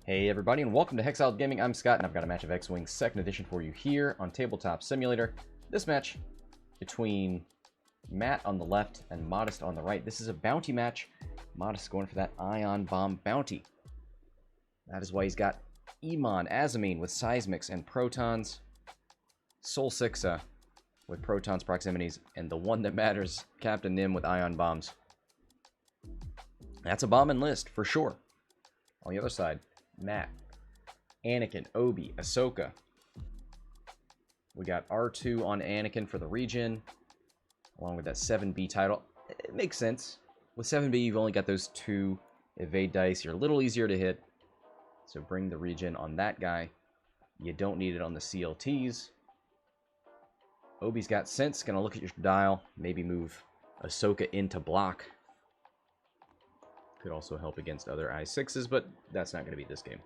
Hey everybody, and welcome to Hexiled Gaming. I'm Scott, and I've got a match of X-Wing 2nd Edition for you here on Tabletop Simulator. This match between Matt on the left and Modest on the right. This is a bounty match. Modest going for that ion bomb bounty. That is why he's got Emon, Azzameen with seismics and protons. Sixxa with protons, proximities, and the one that matters, Captain Nim with ion bombs. That's a bombing list for sure. On the other side, Matt, Anakin, Obi, Ahsoka. We got R2 on Anakin for the region, along with that 7B title. It makes sense. With 7B, you've only got those two evade dice. You're a little easier to hit, so bring the region on that guy. You don't need it on the CLTs. Obi's got sense. Gonna look at your dial. Maybe move Ahsoka into block. Could also help against other I6s, but that's not going to be this game.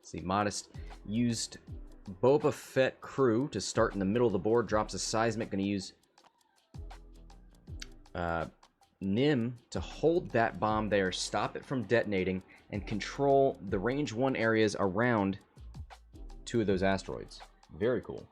See, Modest used Boba Fett crew to start in the middle of the board. Drops a seismic. Going to use Nim to hold that bomb there, stop it from detonating, and control the range 1 areas around 2 of those asteroids. Very cool.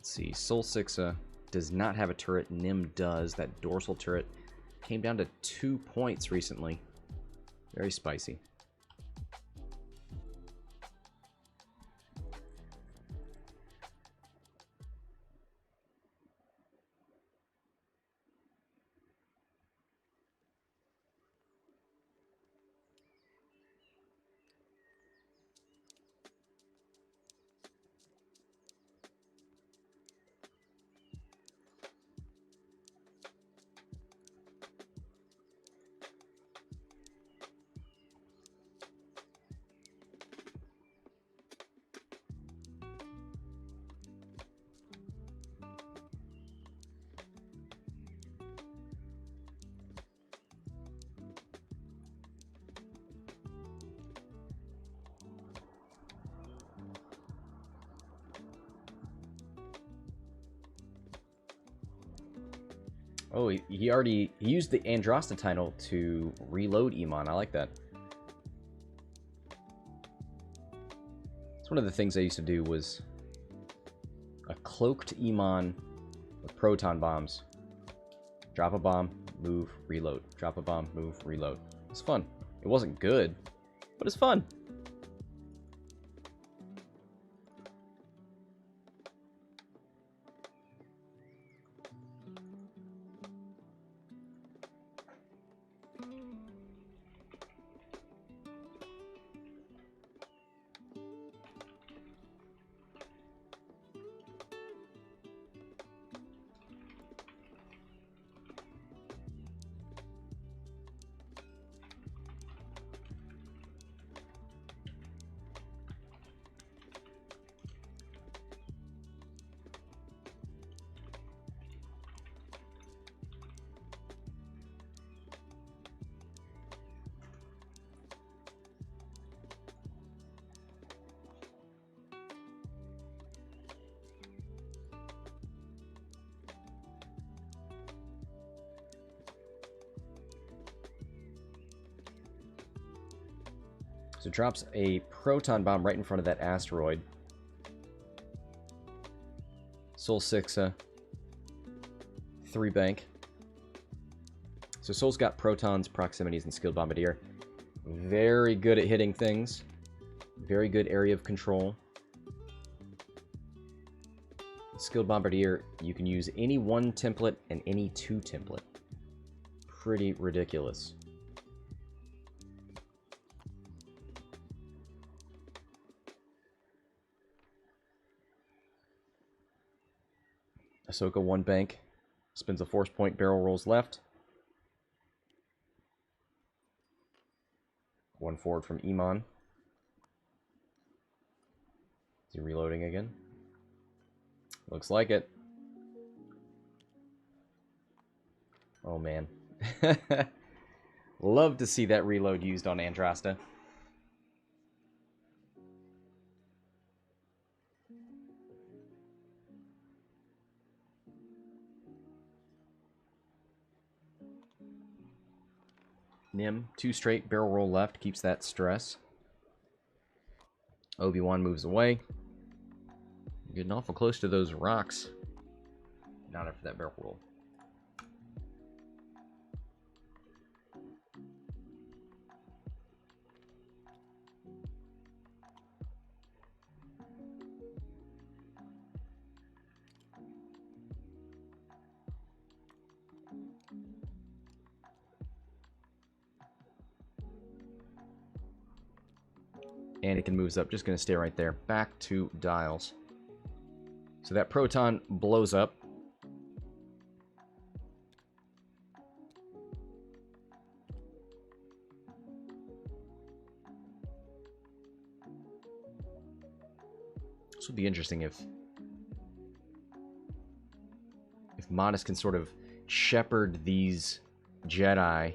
See, Sixxa does not have a turret. Nim does. That dorsal turret came down to 2 points recently. Very spicy. Oh, he used the Androsta title to reload Emon. I like that. It's one of the things I used to do was a cloaked Emon with proton bombs. Drop a bomb, move, reload. Drop a bomb, move, reload. It's fun. It wasn't good, but it's fun. So drops a proton bomb right in front of that asteroid. Sixxa, 3 bank. So Soul's got protons, proximities, and skilled bombardier. Very good at hitting things. Very good area of control. Skilled bombardier, you can use any 1 template and any 2 template. Pretty ridiculous. Ahsoka 1 bank, spins a force point, barrel rolls left. 1 forward from Emon. Is he reloading again? Looks like it. Oh man. Love to see that reload used on Androsta. Nim, 2 straight, barrel roll left, keeps that stress. Obi-Wan moves away. Getting awful close to those rocks. Not after that barrel roll. Anakin moves up, just going to stay right there. Back to dials. So that proton blows up. This would be interesting if Modest can sort of shepherd these Jedi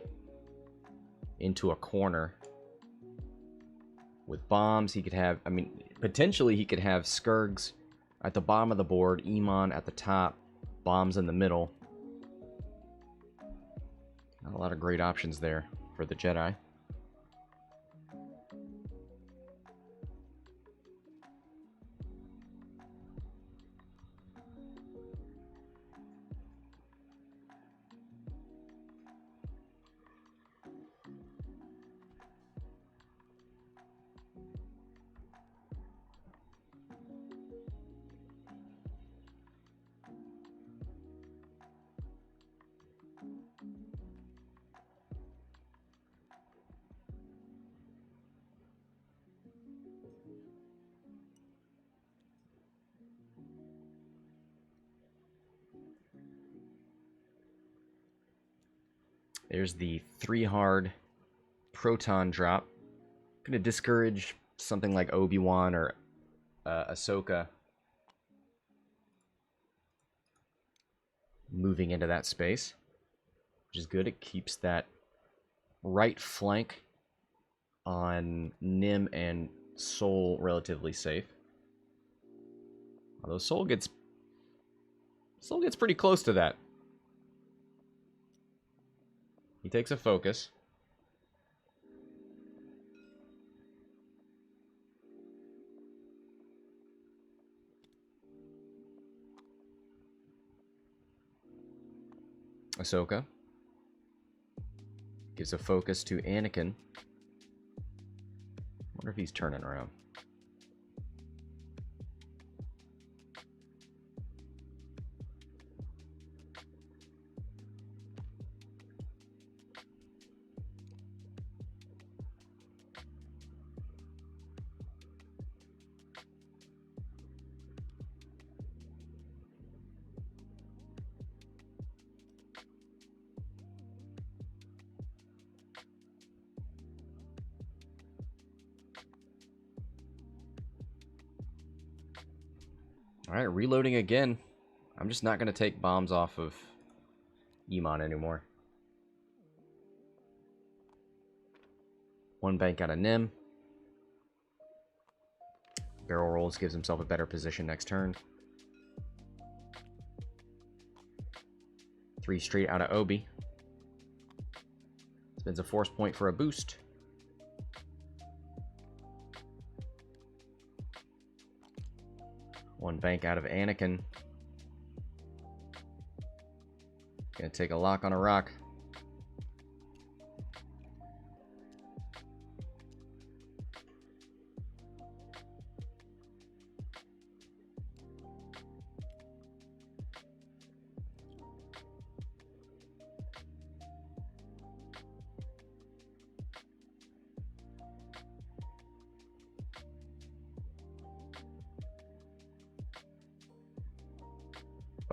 into a corner. With bombs, he could have, I mean, potentially he could have Skirgs at the bottom of the board, Emon at the top, bombs in the middle. Not a lot of great options there for the Jedi. There's the 3 hard proton drop. Going to discourage something like Obi-Wan or Ahsoka moving into that space, which is good. It keeps that right flank on Nim and Soul relatively safe. Although Soul gets pretty close to that. He takes a focus. Ahsoka gives a focus to Anakin. Wonder if he's turning around. Alright, reloading again. I'm just not going to take bombs off of Emon anymore. 1 bank out of Nim. Barrel rolls, gives himself a better position next turn. 3 straight out of Obi. Spends a force point for a boost. One bank out of Anakin. Gonna take a lock on a rock.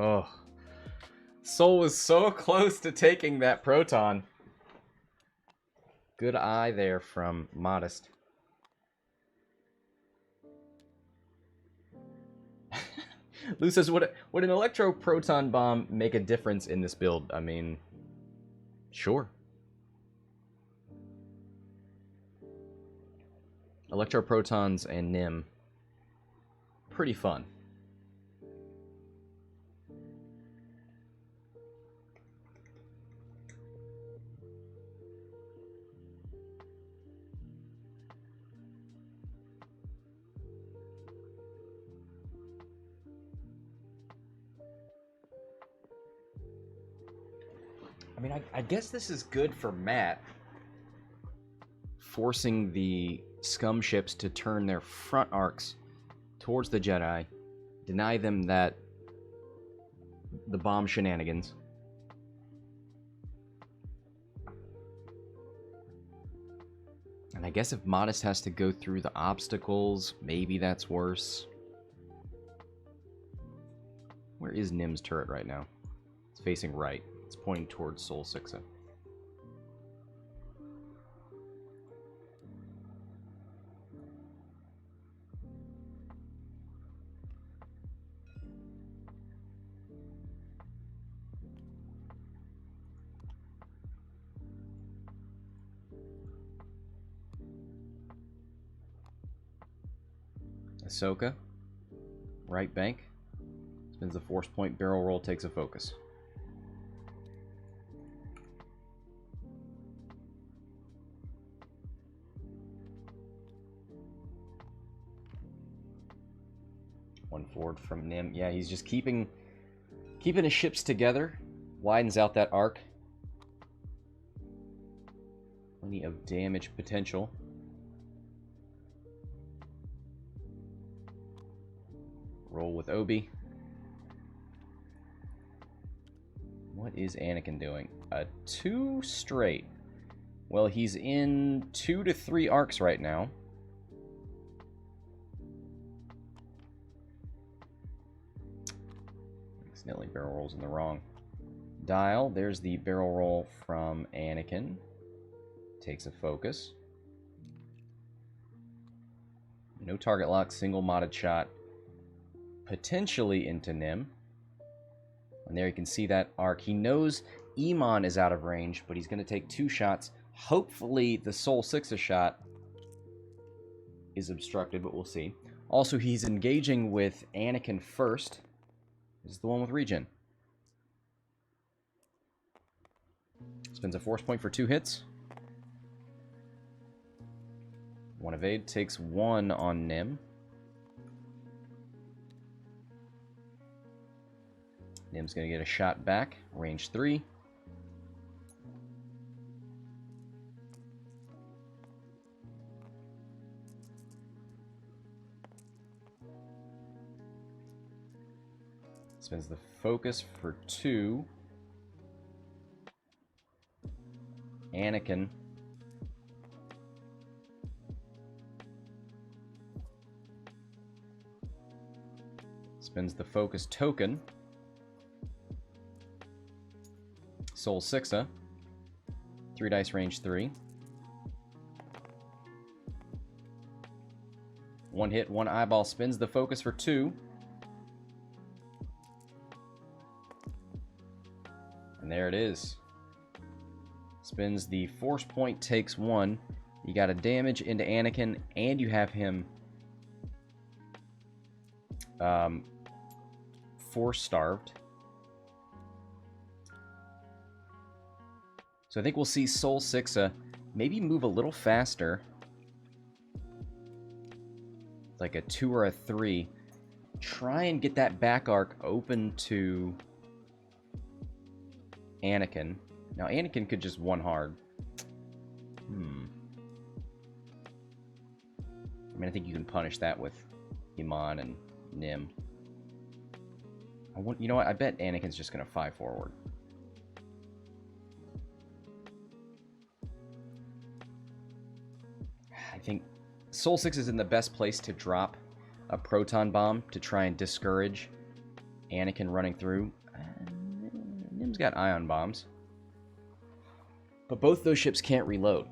Oh, Soul was so close to taking that proton. Good eye there from Modest. Lou says, would an electro proton bomb make a difference in this build? I mean, sure. Electro protons and Nim, pretty fun. I mean, I guess this is good for Matt, forcing the scum ships to turn their front arcs towards the Jedi, deny them the bomb shenanigans. And I guess if Modest has to go through the obstacles, maybe that's worse. Where is Nim's turret right now? It's facing right. It's pointing towards Sol Sixxa. Ahsoka, right bank, spins the force point, barrel roll, takes a focus. One forward from Nim. Yeah, he's just keeping his ships together, widens out that arc. Plenty of damage potential. Roll with Obi. What is Anakin doing? 2 straight. Well, he's in 2 to 3 arcs right now. Accidentally barrel rolls in the wrong dial. There's the barrel roll from Anakin. Takes a focus. No target lock, single modded shot. Potentially into Nim. And there you can see that arc. He knows Emon is out of range, but he's going to take 2 shots. Hopefully the Sol Sixxa shot is obstructed, but we'll see. Also, he's engaging with Anakin first. This is the one with regen. Spends a force point for 2 hits. 1 evade, takes 1 on Nim. Nim's going to get a shot back, range 3. Spends the focus for 2. Anakin. Spends the focus token. Sol Sixxa. 3 dice, range 3. 1 hit, 1 eyeball. Spins the focus for 2. And there it is. Spins the force point, takes 1. You got a damage into Anakin, and you have him force starved. So I think we'll see Sol Sixxa maybe move a little faster. Like a 2 or a 3. Try and get that back arc open to Anakin. Now Anakin could just one hard. I mean, I think you can punish that with Emon and Nim. You know what? I bet Anakin's just going to 5 forward. I think Sol Sixxa is in the best place to drop a proton bomb to try and discourage Anakin running through. Nim's got ion bombs. But both those ships can't reload.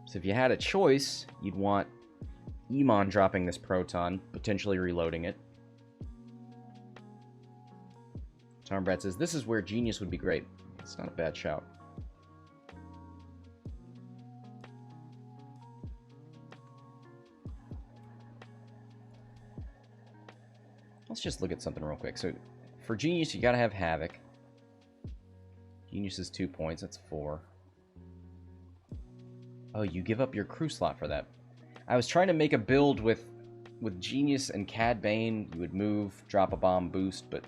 So if you had a choice, you'd want Emon dropping this proton, potentially reloading it. Tom Brad says, this is where Genius would be great. It's not a bad shout. Let's just look at something real quick. So for Genius, you gotta have Havoc. Genius is 2 points, that's 4. Oh, you give up your crew slot for that. I was trying to make a build with Genius and Cad Bane. You would move, drop a bomb, boost, but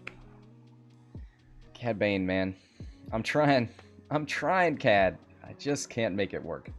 Cad Bane, man, I'm trying. I'm trying, Cad. I just can't make it work.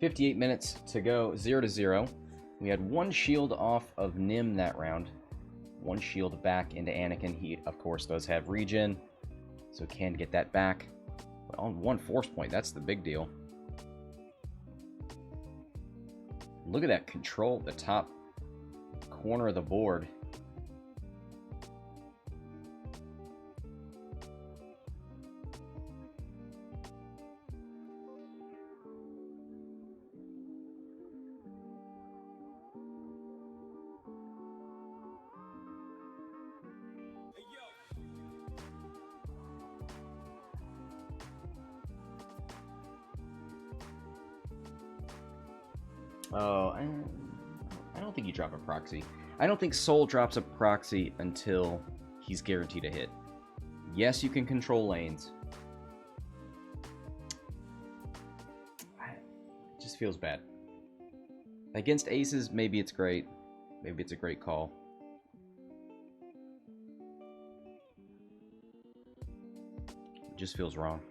.58 minutes to go, 0-0. We had one shield off of Nim that round. One shield back into Anakin. He, of course, does have regen, so can get that back. But on one force point, that's the big deal. Look at that control at the top corner of the board. Oh, I don't think you drop a proxy. I don't think Soul drops a proxy until he's guaranteed a hit. Yes, you can control lanes. It just feels bad. Against aces, maybe it's great. Maybe it's a great call. It just feels wrong.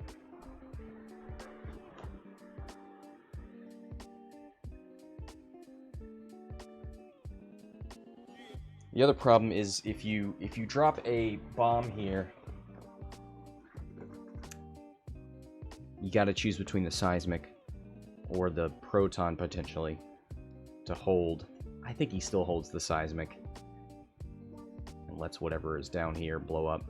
The other problem is if you drop a bomb here, you got to choose between the seismic or the proton potentially to hold. I think he still holds the seismic and lets whatever is down here blow up.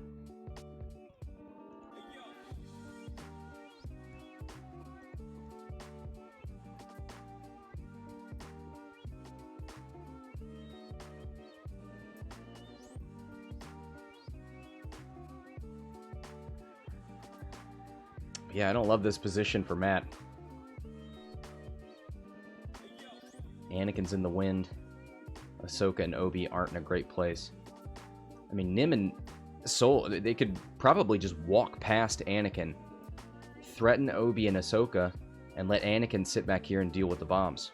Yeah, I don't love this position for Matt. Anakin's in the wind. Ahsoka and Obi aren't in a great place. I mean, Nim and Soul, they could probably just walk past Anakin, threaten Obi and Ahsoka, and let Anakin sit back here and deal with the bombs.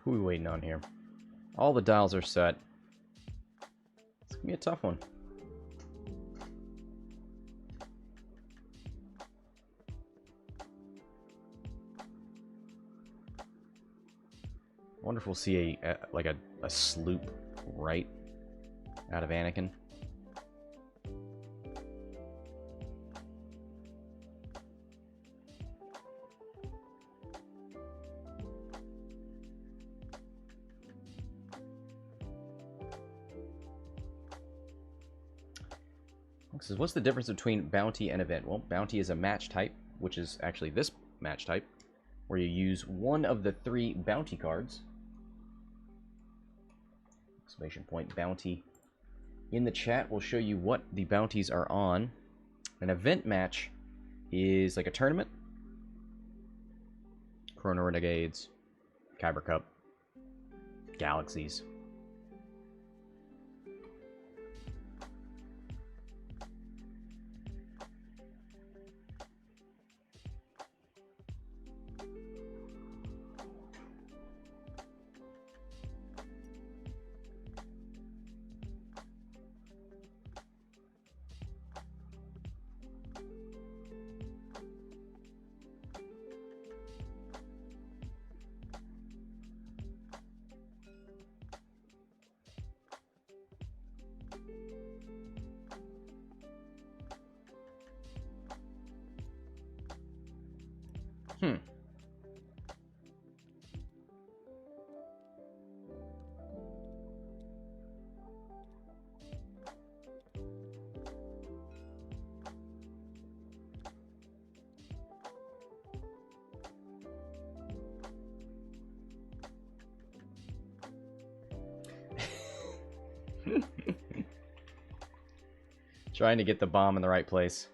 Who are we waiting on here? All the dials are set. It's gonna be a tough one. I wonder if we'll see a sloop right out of Anakin. Says, what's the difference between bounty and event? Well, bounty is a match type, which is actually this match type, where you use one of the 3 bounty cards Exclamation point bounty. In the chat, we'll show you what the bounties are on. An event match is like a tournament. Chrono Renegades, Kyber Cup, Galaxies. Trying to get the bomb in the right place.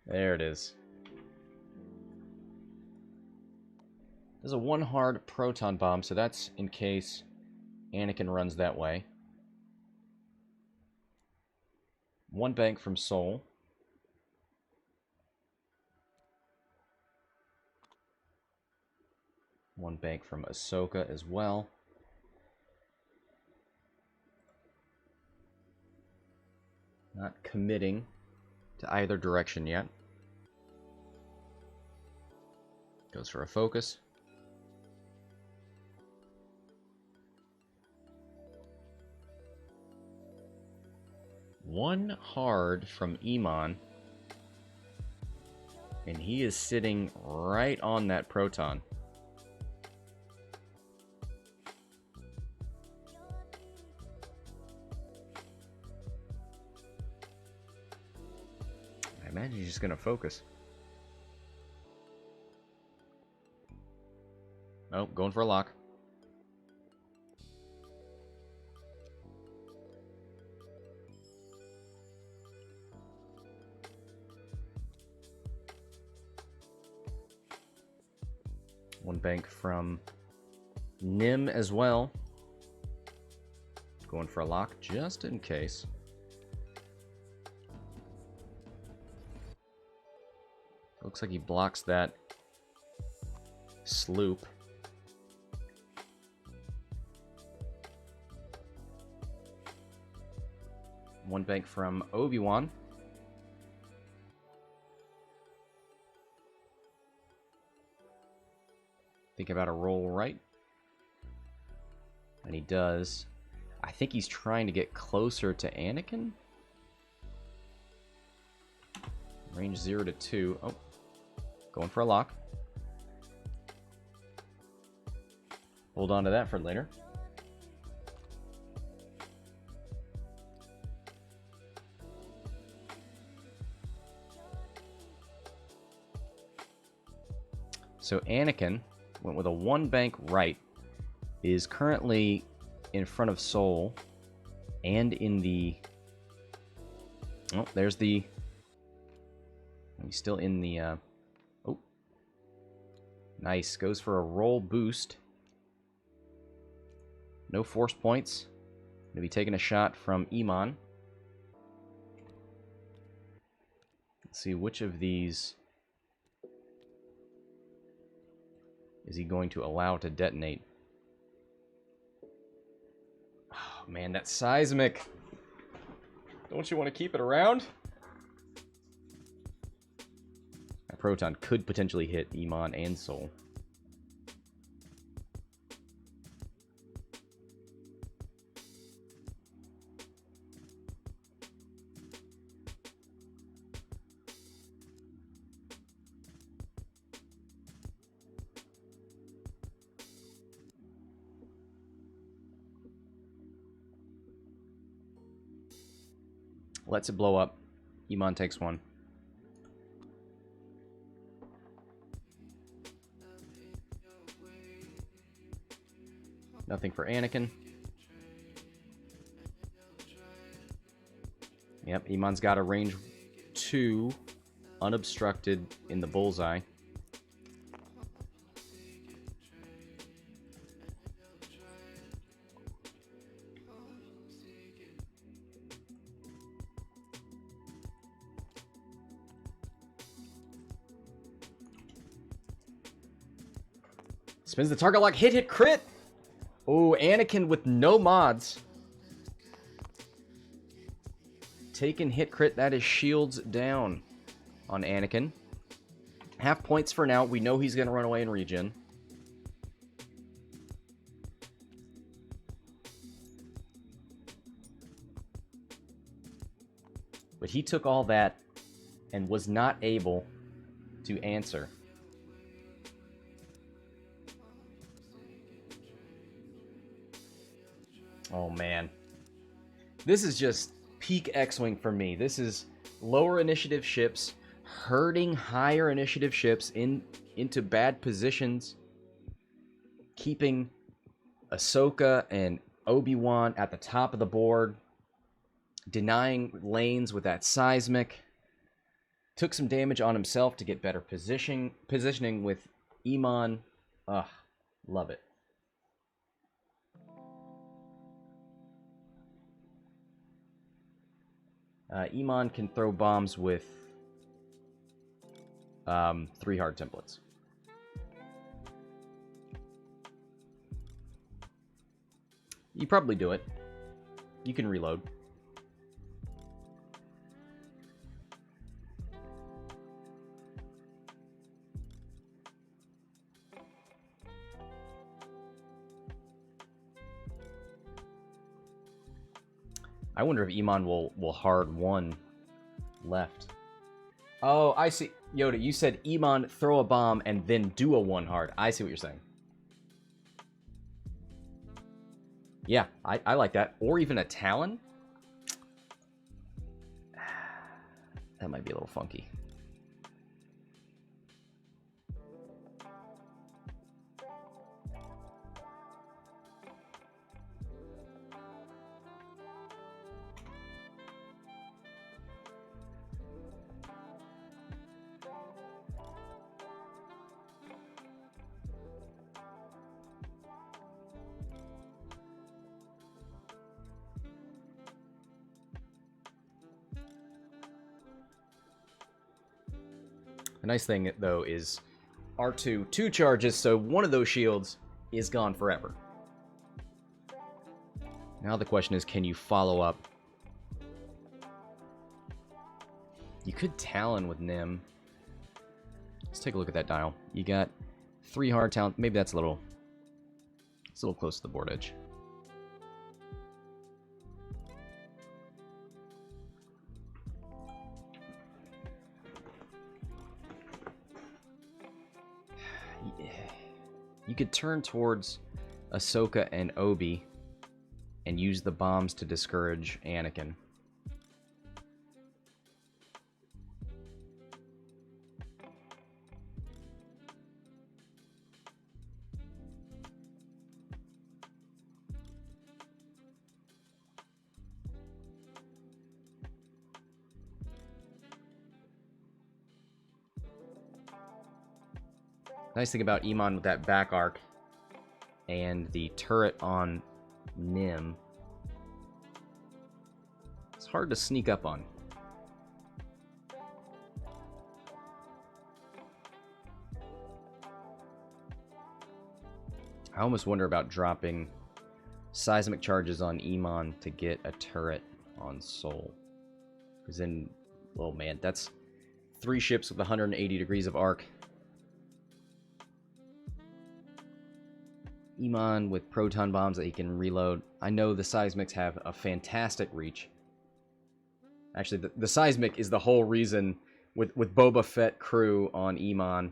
There it is. There's a 1 hard proton bomb, so that's in case Anakin runs that way. 1 bank from Sol. One bank from Ahsoka as well. Not committing to either direction yet. Goes for a focus. One hard from Emon. And he is sitting right on that proton. I imagine he's just going to focus. Oh, going for a lock. One bank from Nim as well. Going for a lock just in case. Looks like he blocks that sloop. One bank from Obi-Wan. Think about a roll right. And he does. I think he's trying to get closer to Anakin. Range 0 to 2. Oh. Going for a lock. Hold on to that for later. So Anakin went with a 1 bank right, is currently in front of Sol and in the... Oh, there's the... He's still in the... Oh. Nice. Goes for a roll boost. No force points. Gonna be taking a shot from Emon. Let's see which of these is he going to allow to detonate. Oh man, that seismic. Don't you want to keep it around? That proton could potentially hit Emon and Sol. Lets it blow up. Emon takes 1. Nothing for Anakin. Yep, Emon's got a range 2 unobstructed in the bullseye. Spins the target lock, hit, crit! Oh, Anakin with no mods. Taken hit crit, that is shields down on Anakin. Half points for now. We know he's going to run away and regen. But he took all that and was not able to answer. Oh, man. This is just peak X-Wing for me. This is lower initiative ships herding higher initiative ships into bad positions, keeping Ahsoka and Obi-Wan at the top of the board, denying lanes with that seismic. Took some damage on himself to get better positioning with Emon. Ugh, love it. Emon can throw bombs with 3 hard templates. You probably do it. You can reload. I wonder if Emon will hard 1 left. Oh, I see. Yoda, you said Emon throw a bomb and then do a 1 hard. I see what you're saying. Yeah, I like that. Or even a Talon. That might be a little funky. The nice thing, though, is R2, 2 charges, so one of those shields is gone forever. Now the question is, can you follow up? You could Talon with Nim. Let's take a look at that dial. You got 3 hard Talon. Maybe that's a little close to the board edge. You could turn towards Ahsoka and Obi and use the bombs to discourage Anakin. Nice thing about Emon with that back arc and the turret on Nim, it's hard to sneak up on. I almost wonder about dropping seismic charges on Emon to get a turret on Sol. Because then, oh man, that's 3 ships with 180 degrees of arc. Emon with proton bombs that he can reload. I know the seismics have a fantastic reach. Actually, the seismic is the whole reason with Boba Fett crew on Emon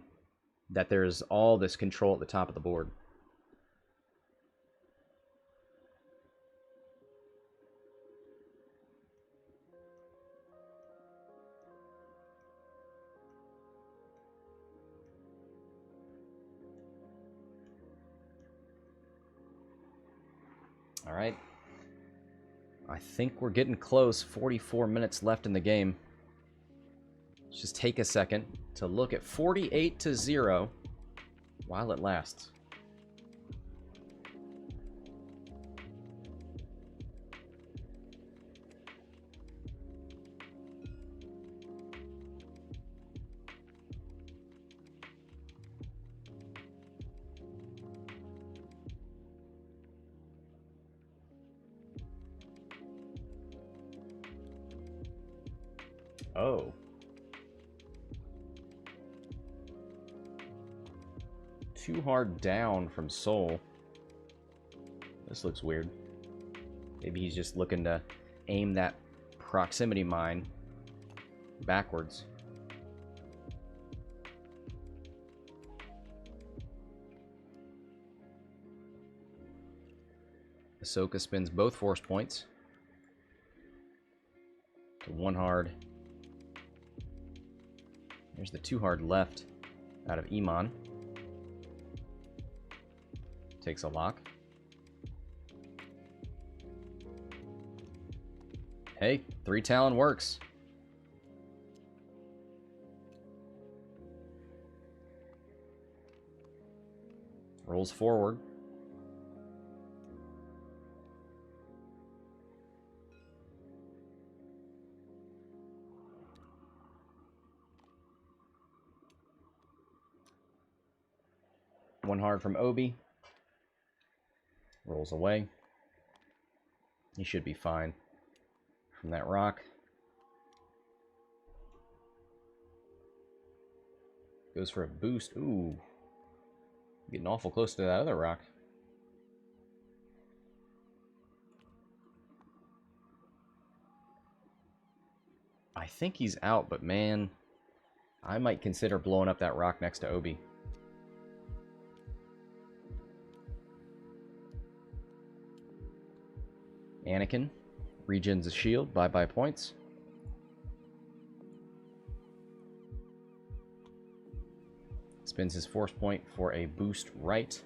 that there's all this control at the top of the board. All right. I think we're getting close. 44 minutes left in the game. Let's just take a second to look at 48-0 while it lasts. Oh. Too hard down from Soul. This looks weird. Maybe he's just looking to aim that proximity mine backwards. Ahsoka spins both force points to 1 hard. There's the 2 hard left out of Emon. Takes a lock. Hey, 3 Talon works. Rolls forward. One hard from Obi. Rolls away. He should be fine from that rock. Goes for a boost. Ooh. Getting awful close to that other rock. I think he's out, but man, I might consider blowing up that rock next to Obi. Anakin regens his shield. Bye-bye points. Spins his force point for a boost right.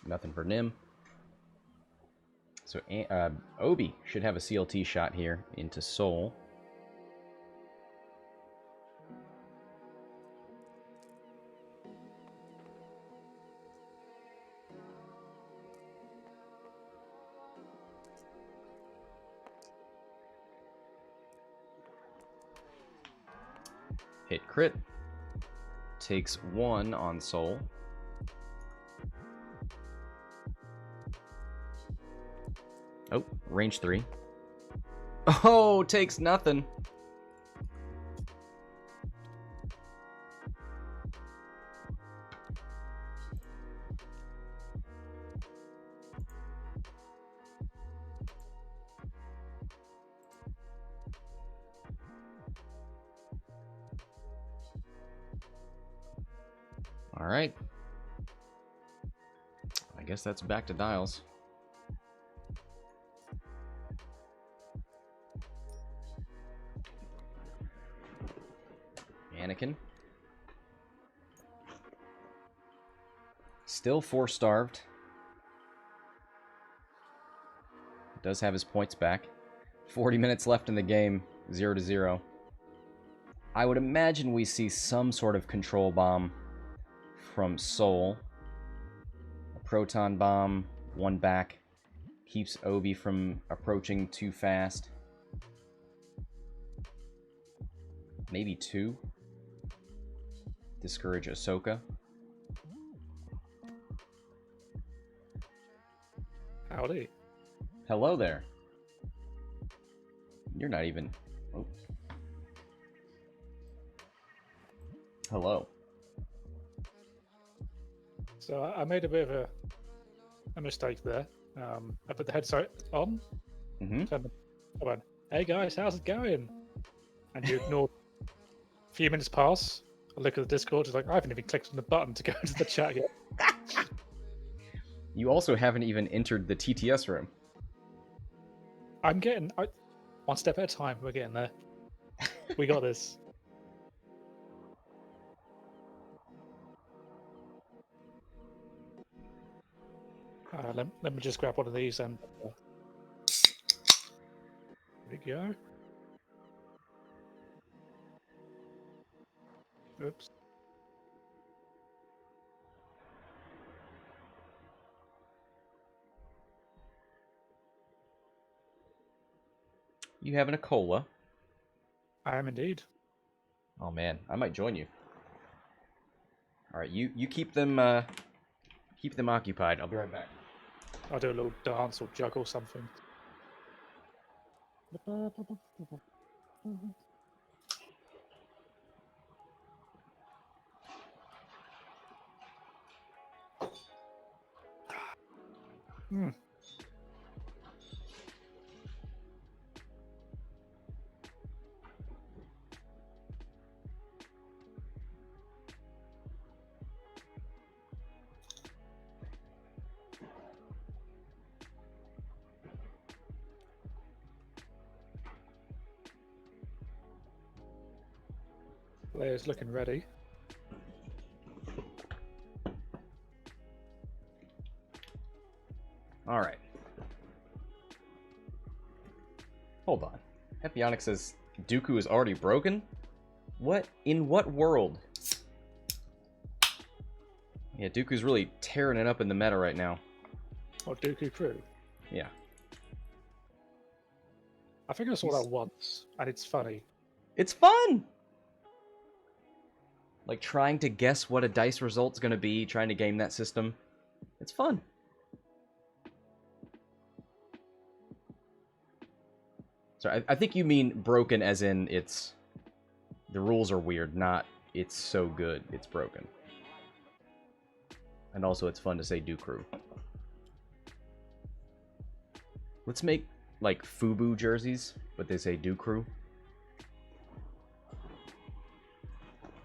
Nothing for Nim. So Obi should have a CLT shot here into Soul. Hit crit. Takes 1 on Soul. Oh, range 3. Oh, takes nothing. All right. I guess that's back to dials. Anakin. Still 4-starved. Does have his points back. 40 minutes left in the game. 0-0. I would imagine we see some sort of control bomb from Soul. A proton bomb. 1 back. Keeps Obi from approaching too fast. Maybe 2. Discourage Ahsoka. Howdy. Hello there. You're not even... Oh. Hello. So I made a bit of a mistake there. I put the headset on. Mm-hmm. Turned the, oh, well, Hey guys, how's it going? And you ignore. A few minutes pass. I look at the Discord. It's like I haven't even clicked on the button to go into the chat yet. You also haven't even entered the TTS room. I'm getting one step at a time. We're getting there. We got this. Let me just grab one of these and there we go. Oops. You having a cola? I am indeed. Oh man, I might join you. All right, you keep them occupied. I'll be right back. I'll do a little dance or juggle something. Hmm. Player's looking ready. All right. Hold on. Epionic says Dooku is already broken? What? In what world? Yeah, Dooku's really tearing it up in the meta right now. Oh, Dooku Crew. Yeah. I think I saw that once, and it's funny. It's fun! Like, trying to guess what a dice result's gonna be, trying to game that system. It's fun. So I think you mean broken as in it's... The rules are weird, not it's so good, it's broken. And also it's fun to say Dooku. Let's make, like, FUBU jerseys, but they say Dooku.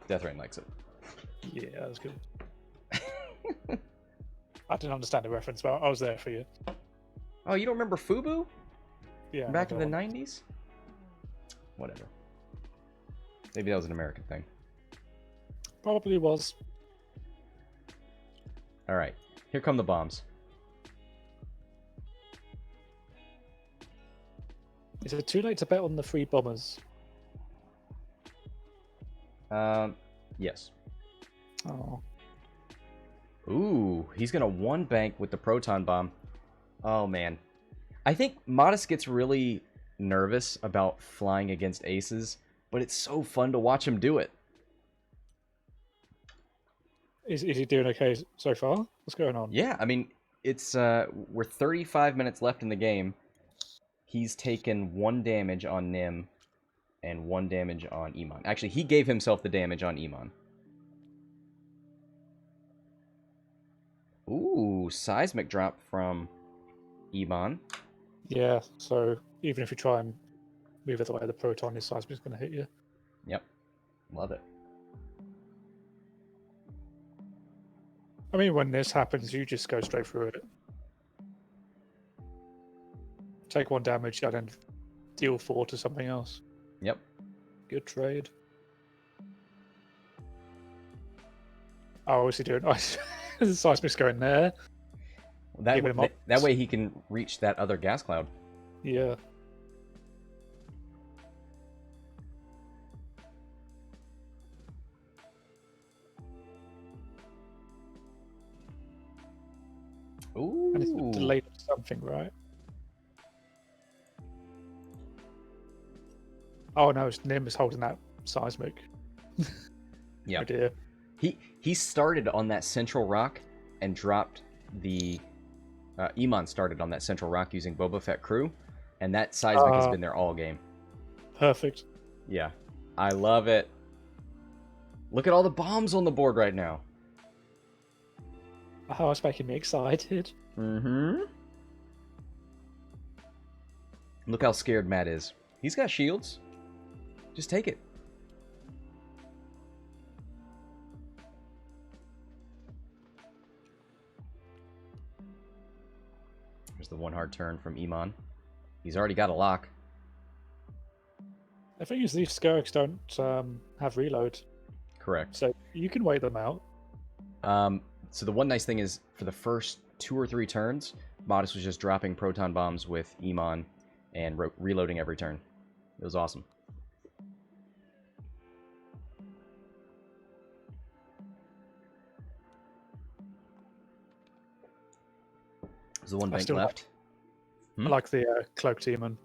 Deathrain likes it. Yeah, that was good. I didn't understand the reference, but I was there for you. Oh, you don't remember FUBU? Yeah. Back in the 90s? Whatever. Maybe that was an American thing. Probably was. Alright, here come the bombs. Is it too late to bet on the 3 bombers? Yes. Oh. Ooh, he's gonna one bank with the proton bomb. Oh, man. I think Modest gets really nervous about flying against aces, but it's so fun to watch him do it. Is he doing okay so far? What's going on? Yeah, I mean, it's we're 35 minutes left in the game. He's taken 1 damage on Nim and 1 damage on Emon. Actually, he gave himself the damage on Emon. Ooh, seismic drop from Emon. Yeah, so even if you try and move it the way the proton is, seismic is going to hit you. Yep, love it. I mean, when this happens, you just go straight through it. Take 1 damage and then deal 4 to something else. Yep. Good trade. Oh, what's he doing? Oh, the seismic's going there. That way he can reach that other gas cloud. Yeah. Ooh. And it's delayed something, right? Oh no, it's Nim is holding that seismic. Yeah. Oh dear. He started on that central rock and dropped the... Emon started on that central rock using Boba Fett crew, and that seismic has been there all game. Perfect. Yeah. I love it. Look at all the bombs on the board right now. Oh, it's making me excited. Mm-hmm. Look how scared Matt is. He's got shields. Just take it. There's the one hard turn from Emon. He's already got a lock. The thing is, these Skirks don't have reload, Correct. so you can wait them out. So the one nice thing is, for the first 2 or 3 turns, Modest was just dropping proton bombs with Emon and reloading every turn. It was awesome. There's the one bank left. I like the cloaked demon.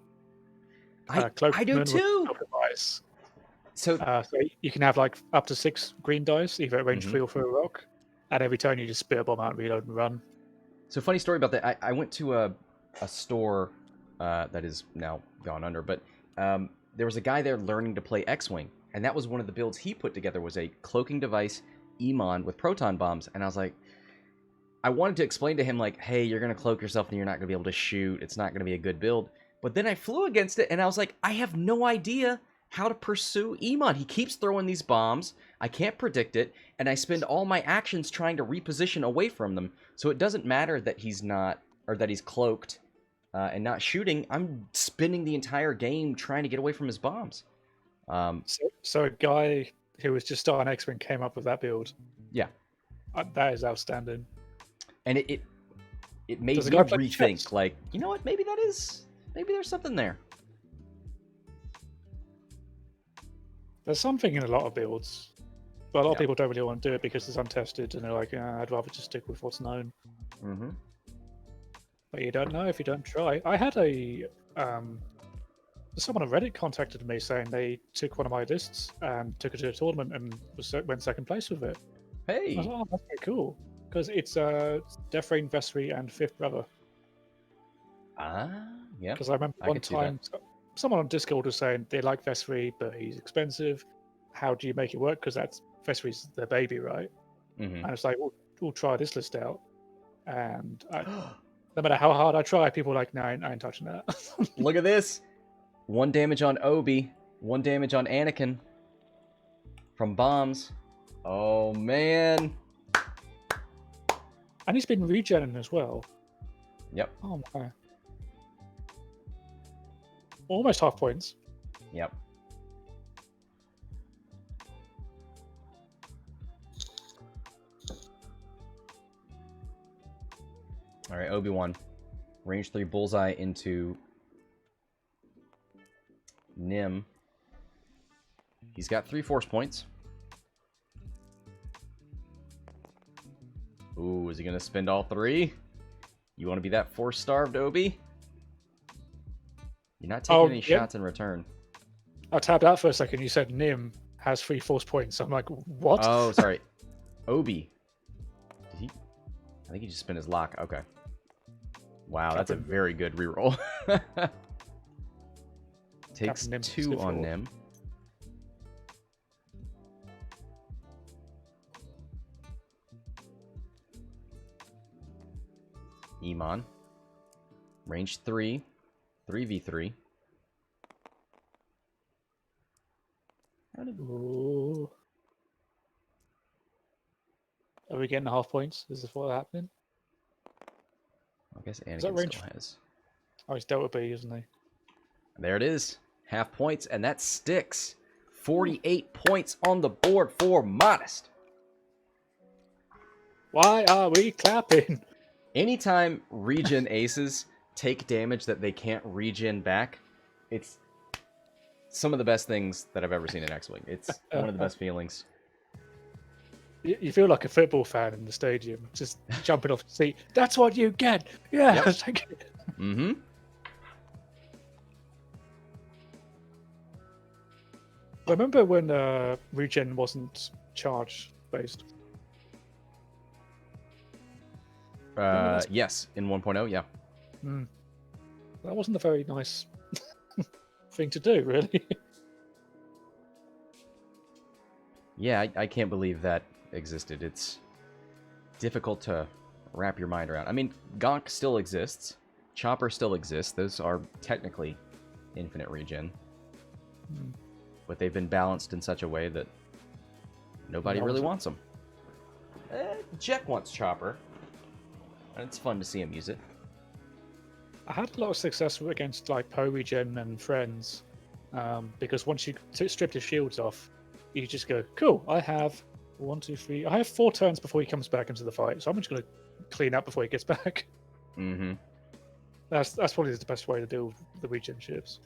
I do too. So you can have like up to 6 green dice, either at range 3 or for a rock, and every turn you just spit a bomb out, reload, and run. So funny story about that. I went to a store that is now gone under, but there was a guy there learning to play X-Wing, and that was one of the builds he put together, was a cloaking device Emon with proton bombs, and I was like, I wanted to explain to him, like, hey, you're going to cloak yourself and you're not going to be able to shoot. It's not going to be a good build. But then I flew against it, and I was like, I have no idea how to pursue Emon. He keeps throwing these bombs. I can't predict it, and I spend all my actions trying to reposition away from them. So it doesn't matter that he's not, or that he's cloaked and not shooting. I'm spending the entire game trying to get away from his bombs. So a guy who was just starting X-Wing came up with that build. Yeah. That is outstanding. And it made me rethink, like, you know what, maybe there's something there. There's something in a lot of builds, but a lot of people don't really want to do it because it's untested, and they're like, I'd rather just stick with what's known. Mm-hmm. But you don't know if you don't try. I had someone on Reddit contacted me saying they took one of my lists and took it to a tournament and went second place with it. Hey! I was like, oh, that's very cool. Because it's Death Rain, Vessery, and Fifth Brother. Yeah. Because I remember one time someone on Discord was saying they like Vessery, but he's expensive. How do you make it work? Because Vessery's their baby, right? Mm-hmm. And it's like, we'll try this list out. And no matter how hard I try, people are like, no, I ain't touching that. Look at this. 1 damage on Obi. 1 damage on Anakin. From bombs. Oh, man. And he's been regenning as well. Yep. Oh, my. Almost half points. Yep. All right, Obi-Wan. Range 3 bullseye into Nim. He's got 3 force points. Ooh, is he going to spend all 3? You want to be that force-starved, Obi? You're not taking any shots in return. I tabbed out for a second. You said Nim has 3 force points. I'm like, what? Oh, sorry. Obi. Did he? I think he just spent his lock. Okay. Wow, that's a very good reroll. Takes 2 on Nim. Emon. Range 3. 3v3. Ooh. Are we getting the half points? Is this what's happening? I guess Anakin still has. Oh, he's Delta B, isn't he? There it is. Half points, and that sticks. 48 points on the board for Modest. Why are we clapping? Anytime regen aces take damage that they can't regen back, it's some of the best things that I've ever seen in X-Wing. It's one of the best feelings. You feel like a football fan in the stadium, just jumping off the seat. That's what you get. Yeah. Yep. Mm-hmm. Remember when regen wasn't charge based? Yes, in 1.0, yeah. That wasn't a very nice thing to do, really. Yeah, I can't believe that existed. It's difficult to wrap your mind around. I mean, Gonk still exists. Chopper still exists. Those are technically infinite regen. Hmm. But they've been balanced in such a way that nobody really wants them. Jack wants Chopper. And it's fun to see him use it. I had a lot of success against like Poe regen and friends, because once you strip his shields off, you just go, cool, I have 1, 2, 3. I have 4 turns before he comes back into the fight, so I'm just going to clean up before he gets back. Mm-hmm. That's probably the best way to deal with the regen ships.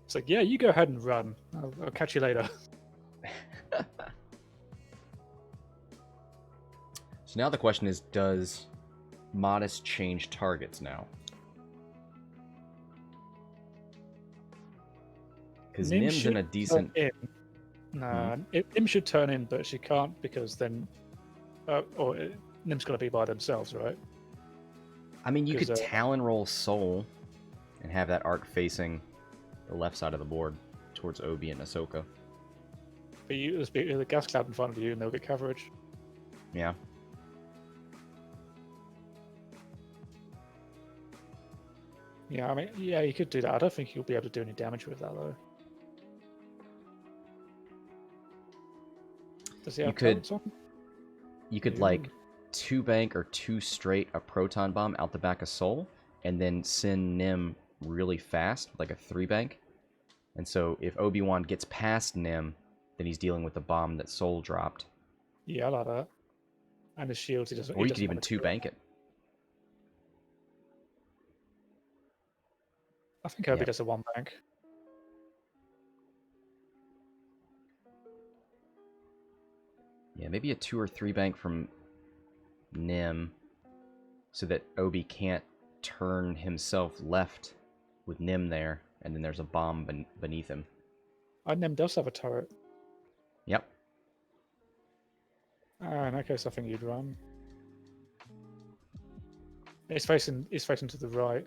It's like, yeah, you go ahead and run. I'll catch you later. So now the question is, does Modest change targets now? Because Nim's in a decent... Nim should turn in, but she can't because then... Nim's got to be by themselves, right? I mean, you could Talon roll Soul and have that arc facing the left side of the board towards Obi and Ahsoka. But there's the gas cloud in front of you and they'll get coverage. Yeah. Yeah, I mean, yeah, you could do that. I don't think you'll be able to do any damage with that, though. Does he have turrets on? You could, like, 2 bank or 2 straight a proton bomb out the back of Soul, and then send Nim really fast, like a 3 bank. And so if Obi-Wan gets past Nim, then he's dealing with the bomb that Soul dropped. Yeah, I like that. And his shields, he doesn't. Or you could even 2 bank it. I think Obi does a 1 bank. Yeah, maybe a 2 or 3 bank from Nim, so that Obi can't turn himself left with Nim there, and then there's a bomb beneath him. Nim does have a turret. Yep. In that case, I think you'd run. It's facing to the right.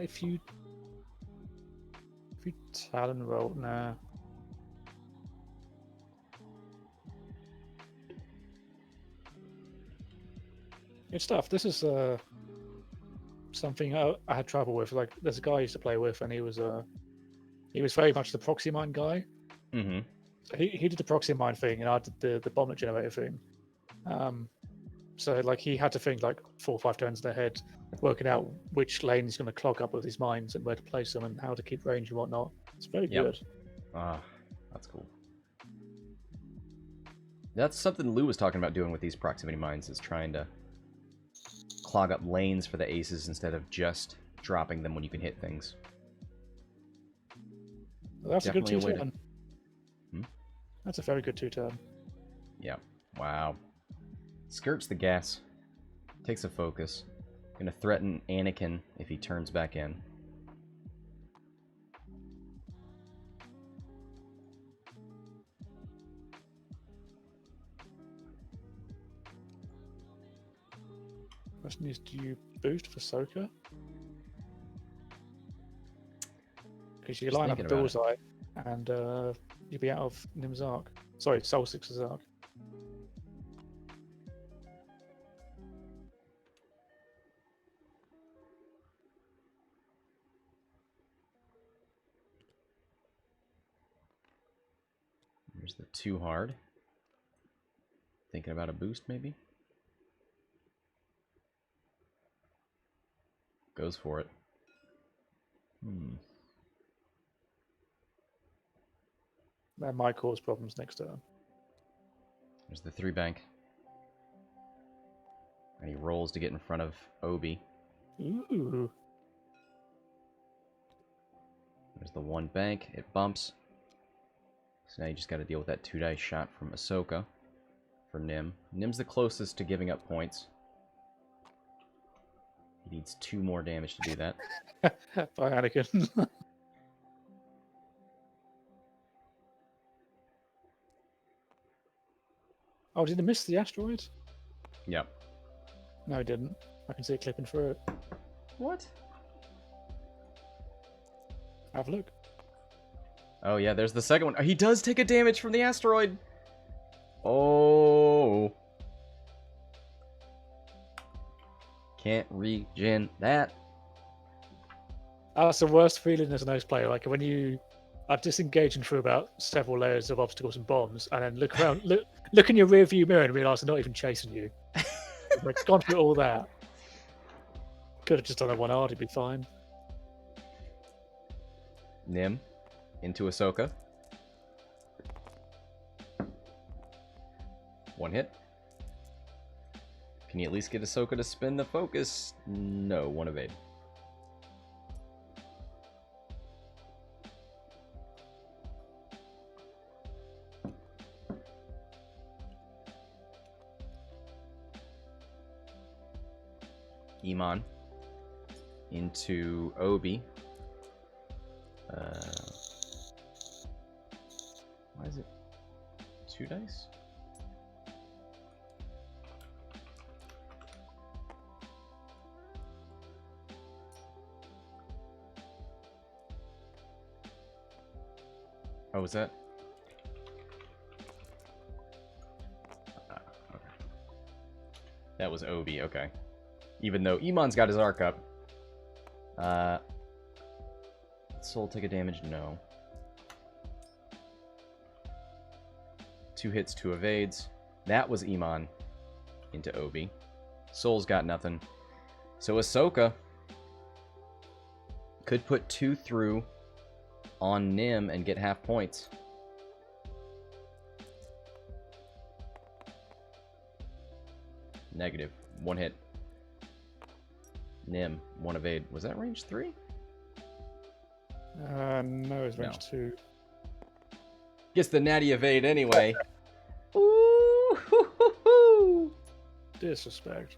If you Talon roll, nah. Good stuff. This is something I had trouble with. Like, there's a guy I used to play with, and he was very much the proxy mine guy. Mm-hmm. So he did the proxy mine thing, and I did the bomblet generator thing. So like he had to think like 4 or 5 turns ahead, working out which lane he's going to clog up with his mines and where to place them and how to keep range and whatnot. It's very good. That's cool. That's something Lou was talking about doing with these proximity mines, is trying to clog up lanes for the aces instead of just dropping them when you can hit things. Well, that's definitely a good 2-turn. That's a very good 2-turn. Yeah. Wow. Skirts the gas. Takes a focus. Gonna threaten Anakin if he turns back in. Question is, do you boost for Ahsoka? Because you line up a bullseye and you'll be out of Nim's arc. Sorry, Soul Six's arc. There's the 2 hard. Thinking about a boost, maybe? Goes for it. That might cause problems next turn. There's the 3 bank. And he rolls to get in front of Obi. Ooh. There's the 1 bank. It bumps. So now you just got to deal with that 2-dice shot from Ahsoka for Nim. Nim's the closest to giving up points. He needs 2 more damage to do that. Bye, Anakin. Oh, did he miss the asteroid? Yep. No, he didn't. I can see it clipping through it. What? Have a look. Oh, yeah, there's the second one. He does take a damage from the asteroid. Oh. Can't regen that. That's the worst feeling as an Ace player. Like when you are disengaging through about several layers of obstacles and bombs, and then look around, look in your rear view mirror and realise they're not even chasing you. Like gone through all that. Could have just done a 1R, it'd be fine. Nim into Ahsoka. One hit. Can you at least get Ahsoka to spin the focus? No, one evade. Emon into Obi. Why is it 2 dice? Oh, was that? Okay. That was Obi, okay. Even though Emon's got his arc up. Soul take a damage? No. 2 hits, 2 evades. That was Emon into Obi. Soul's got nothing. So Ahsoka could put 2 through on Nim and get half points. Negative. 1 hit. Nim, 1 evade. Was that range 3? No, it's range 2. Gets the natty evade anyway. Ooh, hoo, hoo, hoo. Disrespect.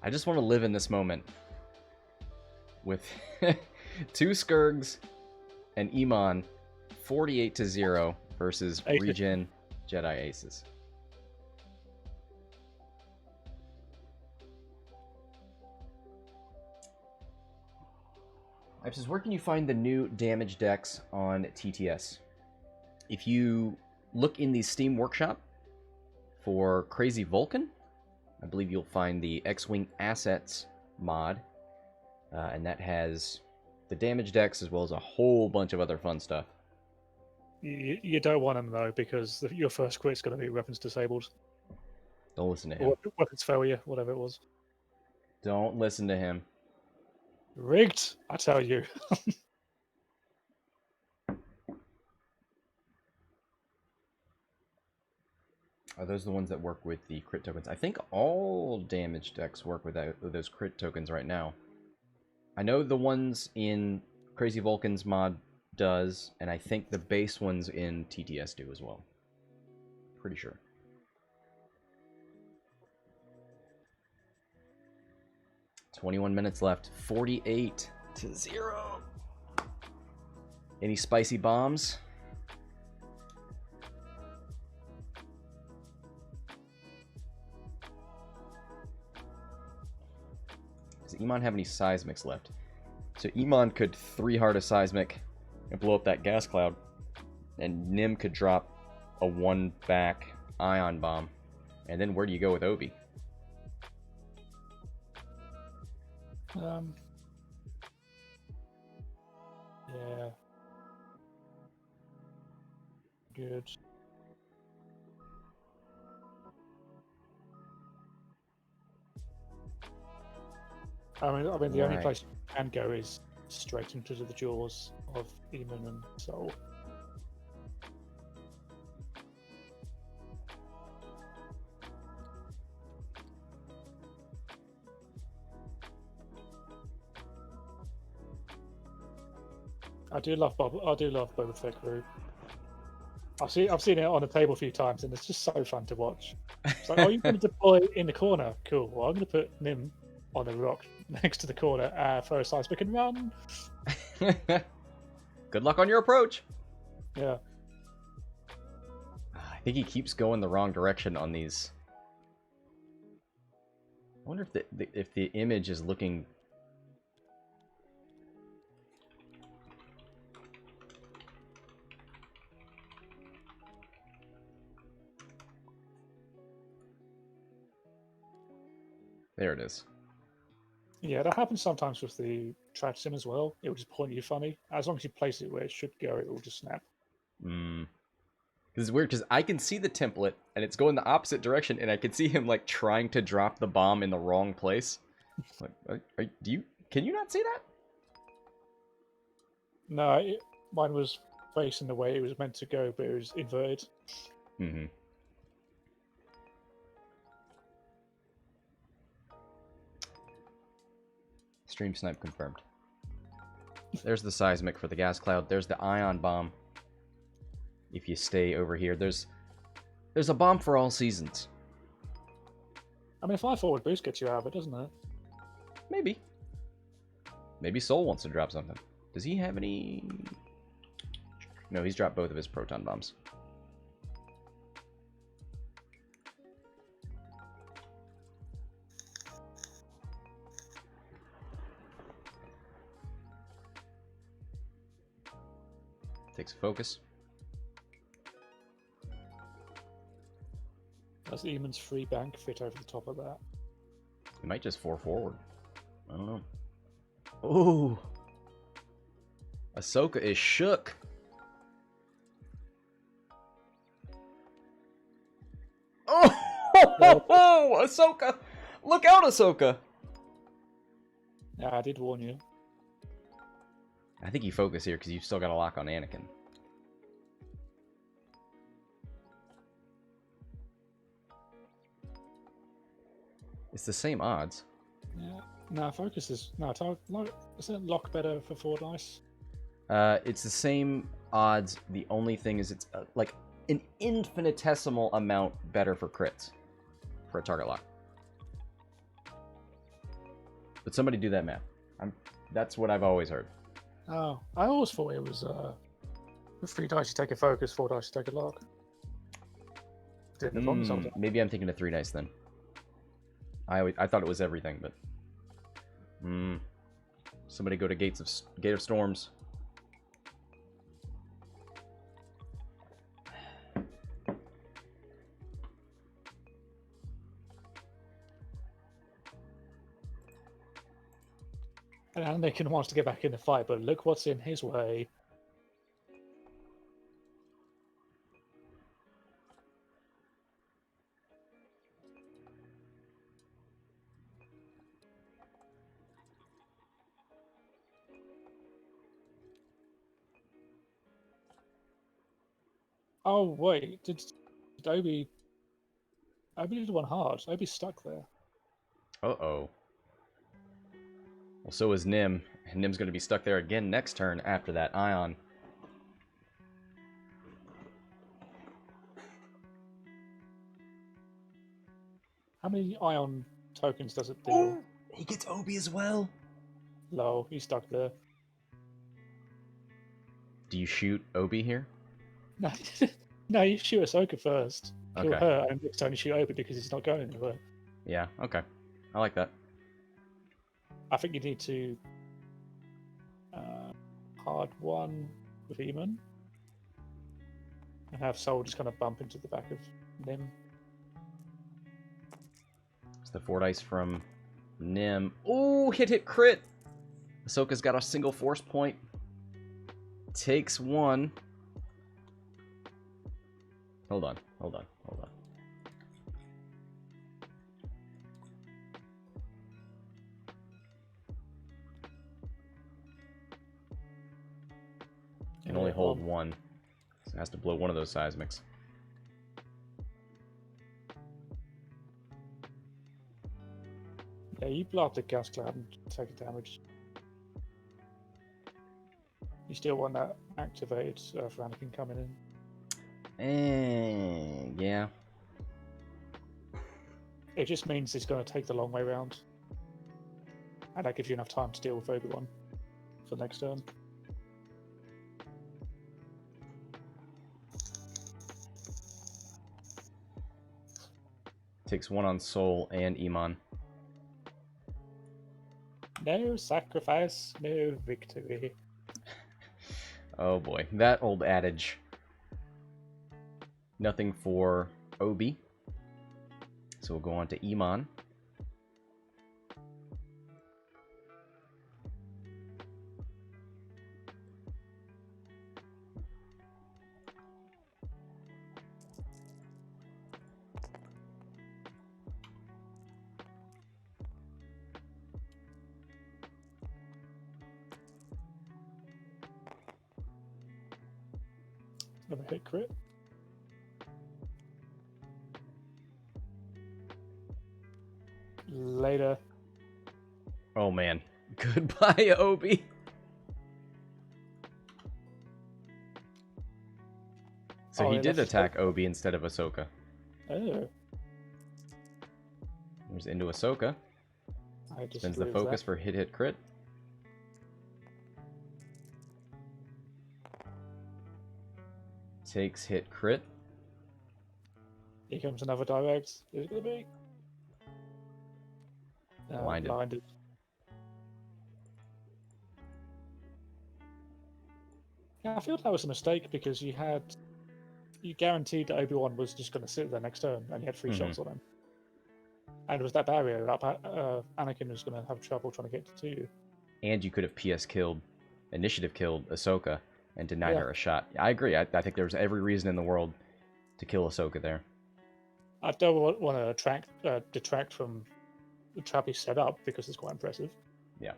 I just want to live in this moment with 2 Skirgs and Emon 48-0 versus Regen Jedi Aces. Says, where can you find the new damage decks on TTS? If you look in the Steam Workshop for Crazy Vulcan, I believe you'll find the X-Wing Assets mod, and that has the damage decks as well as a whole bunch of other fun stuff. You don't want them though, because your first quit's going to be weapons disabled. Don't listen to him. Or weapons failure, whatever it was. Don't listen to him. Rigged, I tell you. Are those the ones that work with the crit tokens? I think all damage decks work with those crit tokens right now. I know the ones in Crazy Vulcan's mod does, and I think the base ones in TTS do as well. Pretty sure. $21 minutes left. 48-0. Any spicy bombs? Does Emon have any seismics left? So Emon could 3-heart a seismic and blow up that gas cloud, and Nim could drop a 1-back ion bomb. And then where do you go with Obi? Yeah. Good. I mean, the only place you can go is straight into the jaws of Emon and Soul. I do love Boba Fett group. I've seen it on a table a few times, and it's just so fun to watch. It's like, oh, you're going to deploy in the corner. Cool. Well, I'm going to put Nim on a rock next to the corner for a seismic and run. Good luck on your approach. Yeah. I think he keeps going the wrong direction on these. I wonder if the image is looking. There it is. Yeah, that happens sometimes with the trap sim as well. It will just point you funny. As long as you place it where it should go, it will just snap. Hmm. This is weird because I can see the template and it's going the opposite direction, and I can see him like trying to drop the bomb in the wrong place. Like, can you not see that? No, mine was facing the way it was meant to go, but it was inverted. Mm-hmm. Stream snipe confirmed. There's the seismic for the gas cloud. There's the ion bomb. If you stay over here, there's a bomb for all seasons. I mean, 5 forward boost gets you out of it, doesn't it? Maybe. Maybe Soul wants to drop something. Does he have any? No, he's dropped both of his proton bombs. Takes a focus. Does Emon's free bank fit over the top of that? He might just 4 forward. I don't know. Ooh. Ahsoka is shook. Oh, Ahsoka! Look out, Ahsoka! Yeah, I did warn you. I think you focus here because you've still got a lock on Anakin. It's the same odds. Yeah. No, focus is no. Isn't lock better for 4 dice? It's the same odds. The only thing is it's like an infinitesimal amount better for crits for a target lock. But somebody do that math. That's what I've always heard. Oh, I always thought it was with 3 dice you take a focus, 4 dice you take a lock. Didn't have something. Maybe I'm thinking of 3 dice then. I thought it was everything, but somebody go to Gate of Storms. And Anakin wants to get back in the fight, but look what's in his way. Oh wait, did Obi did one hard? Obi's stuck there. Uh-oh. Well, so is Nim. And Nim's going to be stuck there again next turn after that Ion. How many ion tokens does it deal? Oh, he gets Obi as well. Lol, he's stuck there. Do you shoot Obi here? No, no, you shoot Ahsoka first. Kill Okay. her, and next time you shoot Obi because he's not going anywhere. Yeah, okay. I like that. I think you need to hard one with Emon and have Soul just kind of bump into the back of Nim. It's the 4 dice from Nim. Oh, hit crit. Ahsoka's got a single force point. Takes 1. Hold on. Can only hold 1. So it has to blow one of those seismics. Yeah, you blow up the gas cloud and take damage. You still want that activated for Anakin coming in. Yeah. It just means it's going to take the long way round. And that gives you enough time to deal with Obi-Wan for next turn. Takes 1 on Soul and Emon. No sacrifice, no victory. Oh boy, that old adage. Nothing for Obi. So we'll go on to Emon. Another hit crit. Later. Oh man. Goodbye, Obi. So he did attack Obi instead of Ahsoka. Oh. There's into Ahsoka. Spins the focus for hit crit. Takes hit crit. Here comes another direct. Is it going to be? Blinded. Yeah, I feel that was a mistake because you guaranteed that Obi-Wan was just going to sit there next turn, and you had 3 shots on him. And it was that barrier that Anakin was going to have trouble trying to get to you. And you could have initiative killed Ahsoka, and denied her a shot. I agree. I think there's every reason in the world to kill Ahsoka there. I don't want to detract from the trap he set up because it's quite impressive. Yeah.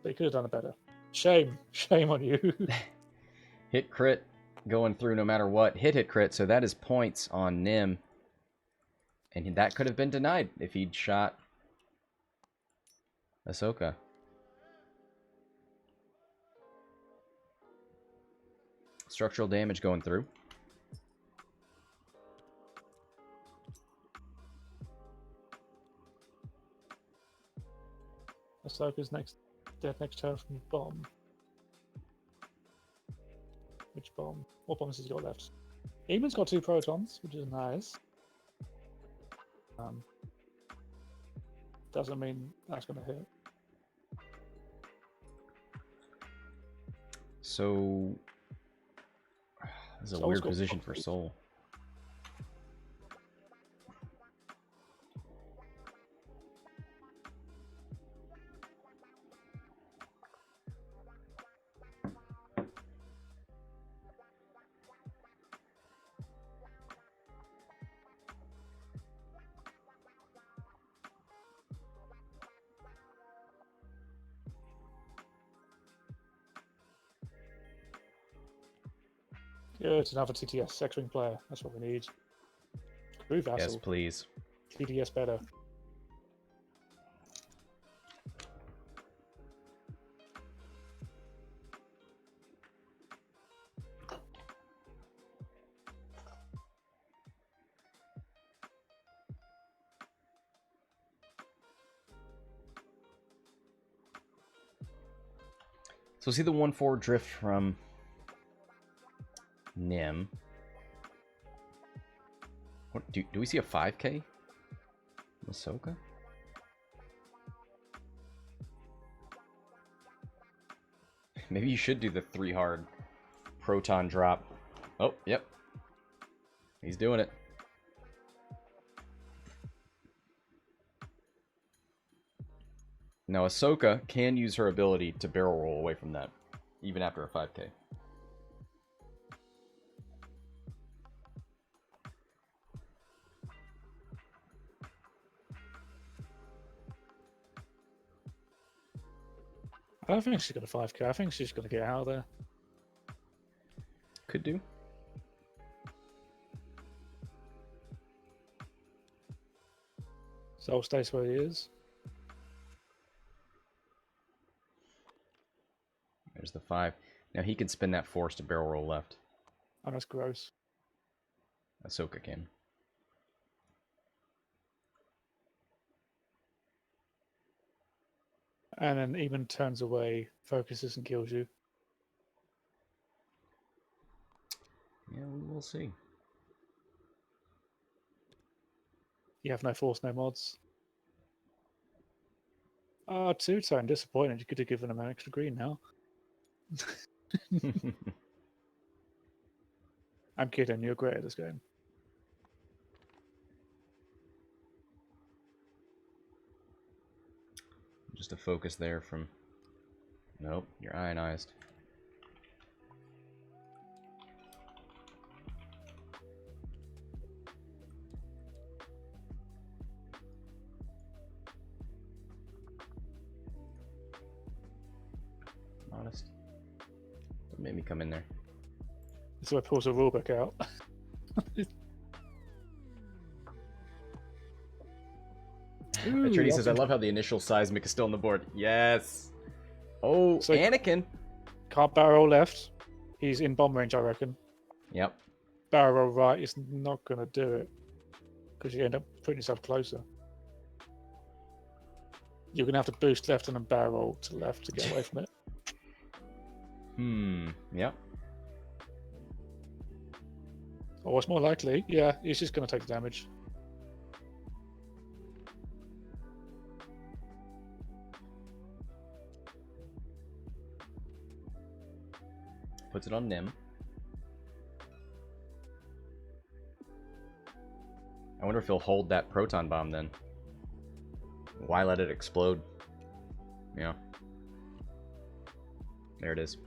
But he could have done it better. Shame on you. Hit crit going through no matter what. Hit crit, so that is points on Nim. And that could have been denied if he'd shot Ahsoka. Structural damage going through. Ahsoka's dead next turn from bomb. Which bomb? What bombs has he got left? Emon's got 2 protons, which is nice. Doesn't mean that's going to hit. So, this is a weird position for Soul. Good, another TTS X-Wing player. That's what we need. Crew Vassal. Yes, please. TDS better. So see the 1/4 drift from Nim. What do we see a 5K? Ahsoka? Maybe you should do the 3 hard proton drop. Oh, yep. He's doing it. Now Ahsoka can use her ability to barrel roll away from that, even after a 5K. I don't think she's got a 5K. I think she's going to get out of there. Could do. Soul stays where he is. There's the 5. Now he can spin that force to barrel roll left. Oh, that's gross. Ahsoka can. And then Emon turns away, focuses and kills you. Yeah, we will see. You have no force, no mods. Ah, 2-tone, disappointed. You could have given him an extra green now. I'm kidding, you're great at this game. Just a focus there from... Nope, you're ionized. Honest. Don't make me come in there. So I pulls a rulebook out. Ooh, Trinity says, I that's love how the initial seismic is still on the board. Yes. Oh, So- Anakin. Can't barrel roll left. He's in bomb range, I reckon. Yep. Barrel roll right is not going to do it because you end up putting yourself closer. You're going to have to boost left and then barrel roll to left to get away from it. Yep. Or what's more likely, yeah, he's just going to take the damage. Puts it on Nim. I wonder if he'll hold that proton bomb then. Why let it explode? Yeah. There it is.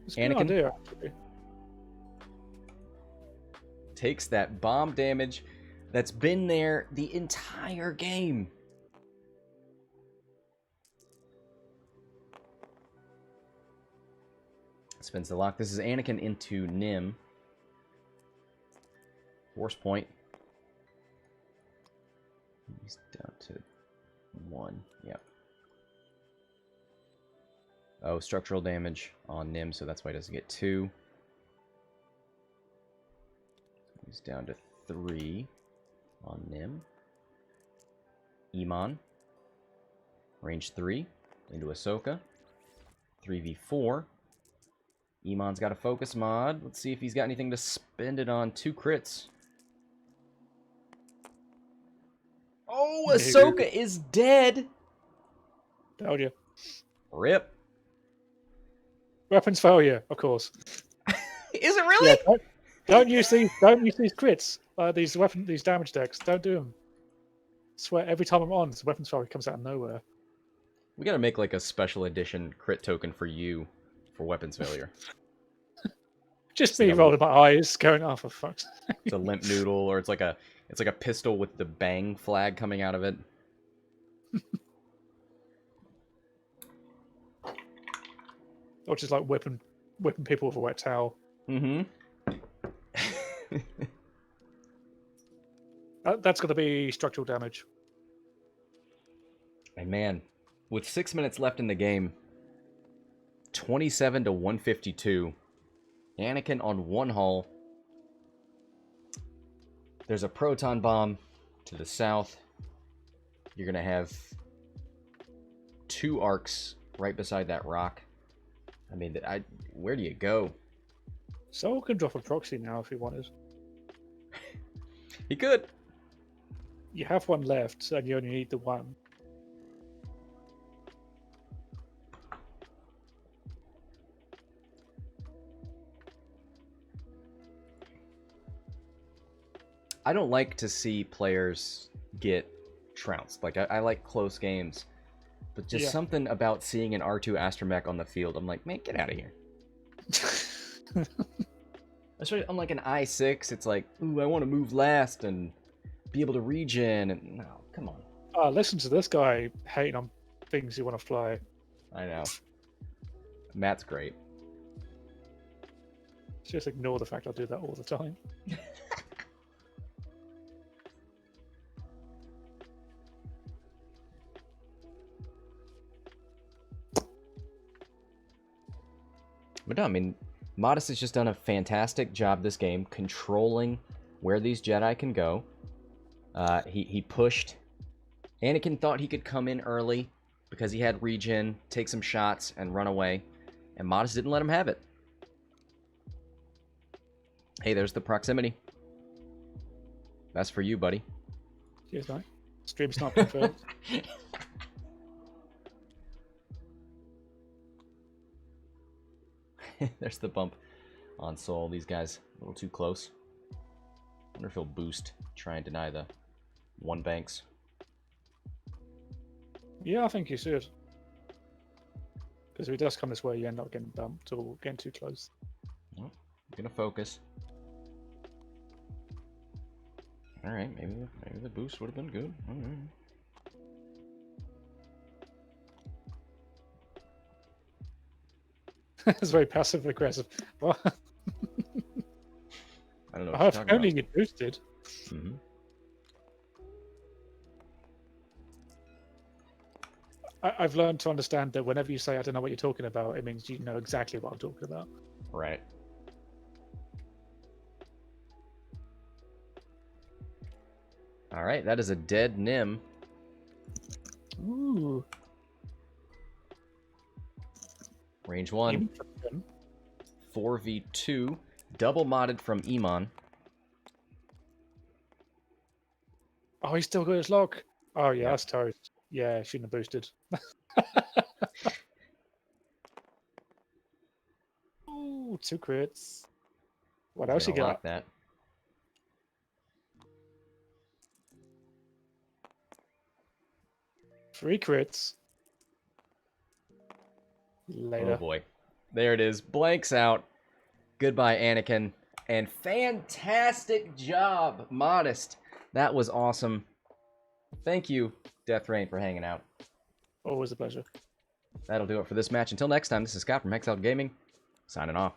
It's a good Anakin idea, actually. takes that bomb damage that's been there the entire game. Spins the lock. This is Anakin into Nim. Force point. He's down to 1. Yep. Oh, structural damage on Nim, so that's why he doesn't get 2. He's down to 3 on Nim. Emon. Range 3 into Ahsoka. 3v4. Emon's got a focus mod. Let's see if he's got anything to spend it on. 2 crits. Oh, Ahsoka is dead. Told you. Rip. Weapons failure, of course. Is it really? Yeah, don't use these. Don't use these crits. These damage decks. Don't do them. Swear every time I'm on, this weapons failure comes out of nowhere. We gotta make like a special edition crit token for you for weapons failure. Just me rolling my eyes, going, "Oh, for fuck's sake." It's a limp noodle, or it's like a pistol with the bang flag coming out of it. Or just like whipping people with a wet towel. Mm-hmm. That's going to be structural damage. And man, with 6 minutes left in the game, 27 to 152. Anakin on 1 hull. There's a proton bomb to the south. You're going to have 2 arcs right beside that rock. I mean, where do you go? Soul can drop a proxy now if he wanted. He could. You have 1 left, and you only need the 1. I don't like to see players get trounced. Like, I like close games. But just something about seeing an R2 astromech on the field, I'm like, man, get out of here. Especially on like an I6, it's like, ooh, I want to move last and be able to regen. And no, come on. Listen to this guy hating on things you want to fly. I know. Matt's great. Just ignore the fact I do that all the time. But no, I mean, Modest has just done a fantastic job this game controlling where these Jedi can go. He pushed. Anakin thought he could come in early because he had regen, take some shots, and run away. And Modest didn't let him have it. Hey, there's the proximity. That's for you, buddy. Cheers, mate. Stream's not confirmed. There's the bump on Soul. These guys a little too close. Wonder if he'll boost, try and deny the 1 banks. Yeah, I think you should. Because if he does come this way, you end up getting bumped or getting too close. Well, I'm gonna focus. All right, maybe the boost would have been good. All right. It's very passive aggressive. don't know what Oh, you're if talking only about. you boosted. Mm-hmm. I've learned to understand that whenever you say I don't know what you're talking about, it means you know exactly what I'm talking about. Right. All right, that is a dead Nim. Ooh. Range 1. Interesting. 4v2. Double modded from Emon. Oh, he's still got his lock. Oh, yeah, Yep. that's toast. Yeah, shouldn't have boosted. Ooh, 2 crits. What He's else you gonna got? lock that. Three crits. Oh Later. boy. There it is. Blanks out. Goodbye, Anakin. And fantastic job, Modest. That was awesome. Thank you, Death Rain, for hanging out. Always a pleasure. That'll do it for this match. Until next time, this is Scott from Hexiled Gaming, signing off.